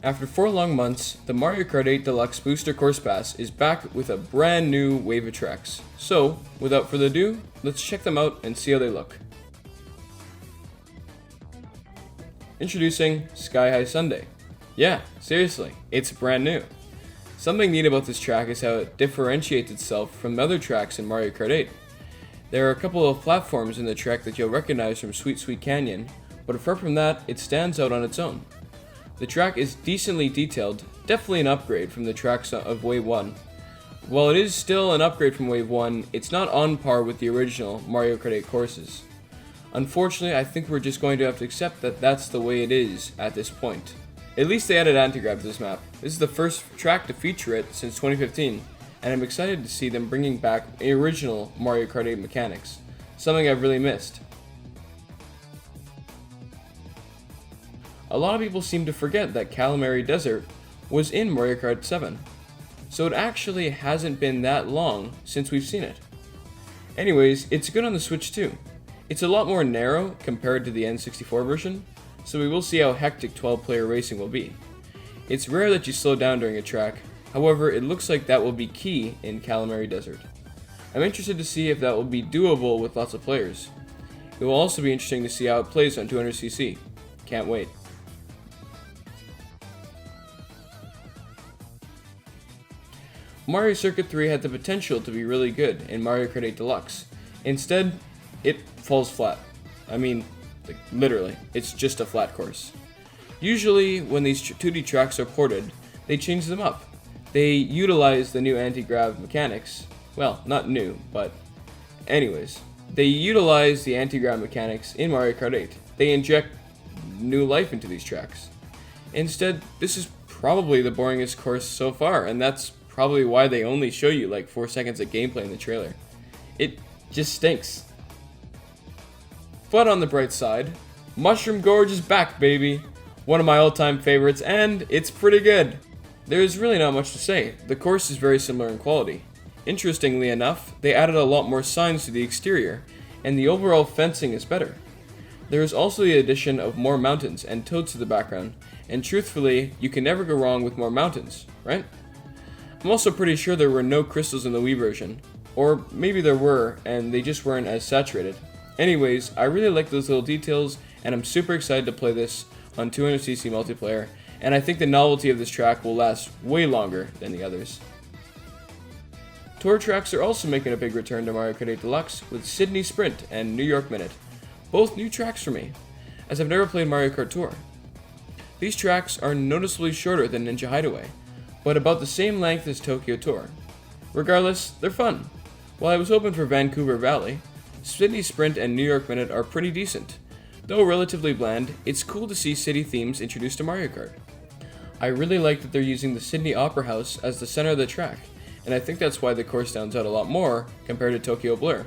After 4 long months, the Mario Kart 8 Deluxe Booster Course Pass is back with a brand new wave of tracks. So, without further ado, let's check them out and see how they look. Introducing Sky High Sunday. Yeah, seriously, it's brand new. Something neat about this track is how it differentiates itself from other tracks in Mario Kart 8. There are a couple of platforms in the track that you'll recognize from Sweet Sweet Canyon, but apart from that, it stands out on its own. The track is decently detailed, definitely an upgrade from the tracks of Wave 1. While it is still an upgrade from Wave 1, it's not on par with the original Mario Kart 8 courses. Unfortunately, I think we're just going to have to accept that that's the way it is at this point. At least they added anti-grav to this map. This is the first track to feature it since 2015, and I'm excited to see them bringing back the original Mario Kart 8 mechanics, something I've really missed. A lot of people seem to forget that Calamari Desert was in Mario Kart 7, so it actually hasn't been that long since we've seen it. Anyways, it's good on the Switch too. It's a lot more narrow compared to the N64 version, so we will see how hectic 12-player racing will be. It's rare that you slow down during a track, however it looks like that will be key in Calamari Desert. I'm interested to see if that will be doable with lots of players. It will also be interesting to see how it plays on 200cc. Can't wait. Mario Circuit 3 had the potential to be really good in Mario Kart 8 Deluxe. Instead, it falls flat. I mean, like, literally, it's just a flat course. Usually, when these 2D tracks are ported, they change them up. They utilize the new anti-grav mechanics. Well, not new, but anyways. They utilize the anti-grav mechanics in Mario Kart 8. They inject new life into these tracks. Instead, this is probably the boringest course so far, and that's probably why they only show you like 4 seconds of gameplay in the trailer. It just stinks. But on the bright side, Mushroom Gorge is back, baby! One of my all-time favorites, and it's pretty good. There's really not much to say. The course is very similar in quality. Interestingly enough, they added a lot more signs to the exterior, and the overall fencing is better. There is also the addition of more mountains and toads to the background, and truthfully, you can never go wrong with more mountains, right? I'm also pretty sure there were no crystals in the Wii version, or maybe there were, and they just weren't as saturated. Anyways, I really like those little details, and I'm super excited to play this on 200cc multiplayer, and I think the novelty of this track will last way longer than the others. Tour tracks are also making a big return to Mario Kart 8 Deluxe with Sydney Sprint and New York Minute, both new tracks for me, as I've never played Mario Kart Tour. These tracks are noticeably shorter than Ninja Hideaway, but about the same length as Tokyo Tour. Regardless, they're fun. While I was hoping for Vancouver Valley, Sydney Sprint and New York Minute are pretty decent. Though relatively bland, it's cool to see city themes introduced to Mario Kart. I really like that they're using the Sydney Opera House as the center of the track, and I think that's why the course stands out a lot more compared to Tokyo Blur.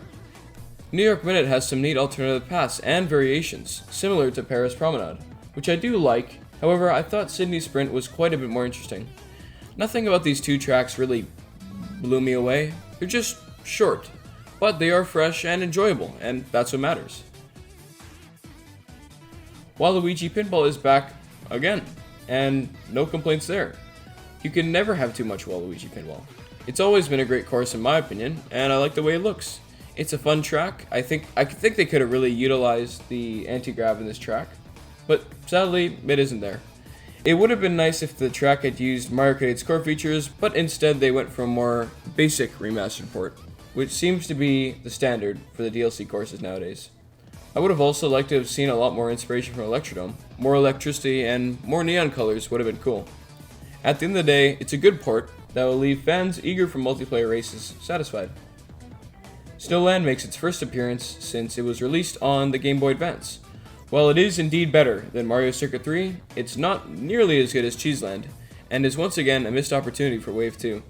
New York Minute has some neat alternative paths and variations, similar to Paris Promenade, which I do like. However, I thought Sydney Sprint was quite a bit more interesting. Nothing about these two tracks really blew me away. They're just short, but they are fresh and enjoyable, and that's what matters. Waluigi Pinball is back again, and no complaints there. You can never have too much Waluigi Pinball. It's always been a great course in my opinion, and I like the way it looks. It's a fun track. I think they could have really utilized the anti-grav in this track, but sadly, it isn't there. It would have been nice if the track had used Mario Kart 8's core features, but instead they went for a more basic remastered port, which seems to be the standard for the DLC courses nowadays. I would have also liked to have seen a lot more inspiration from Electrodome. More electricity and more neon colors would have been cool. At the end of the day, it's a good port that will leave fans eager for multiplayer races satisfied. Snowland makes its first appearance since it was released on the Game Boy Advance. While it is indeed better than Mario Circuit 3, it's not nearly as good as Cheeseland, and is once again a missed opportunity for Wave 2.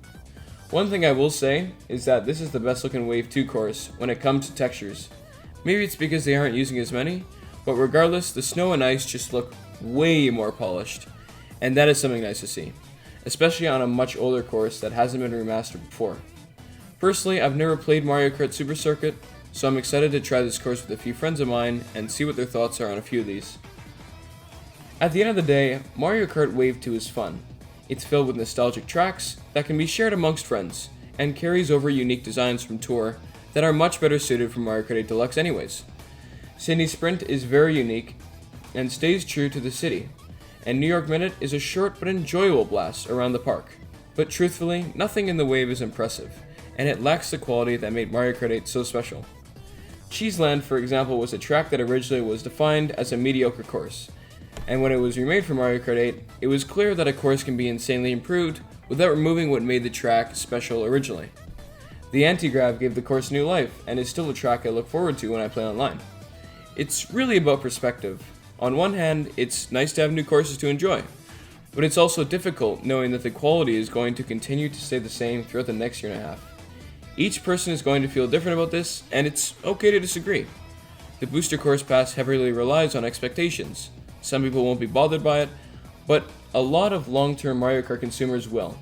One thing I will say is that this is the best looking Wave 2 course when it comes to textures. Maybe it's because they aren't using as many, but regardless, the snow and ice just look way more polished, and that is something nice to see, especially on a much older course that hasn't been remastered before. Personally, I've never played Mario Kart Super Circuit, so I'm excited to try this course with a few friends of mine and see what their thoughts are on a few of these. At the end of the day, Mario Kart Wave 2 is fun. It's filled with nostalgic tracks that can be shared amongst friends, and carries over unique designs from Tour that are much better suited for Mario Kart 8 Deluxe anyways. Sydney Sprint is very unique and stays true to the city, and New York Minute is a short but enjoyable blast around the park. But truthfully, nothing in the Wave is impressive, and it lacks the quality that made Mario Kart 8 so special. Cheeseland, for example, was a track that originally was defined as a mediocre course, and when it was remade for Mario Kart 8, it was clear that a course can be insanely improved without removing what made the track special originally. The anti-grav gave the course new life, and is still a track I look forward to when I play online. It's really about perspective. On one hand, it's nice to have new courses to enjoy, but it's also difficult knowing that the quality is going to continue to stay the same throughout the next year and a half. Each person is going to feel different about this, and it's okay to disagree. The Booster Course Pass heavily relies on expectations. Some people won't be bothered by it, but a lot of long-term Mario Kart consumers will.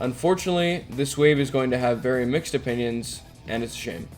Unfortunately, this wave is going to have very mixed opinions, and it's a shame.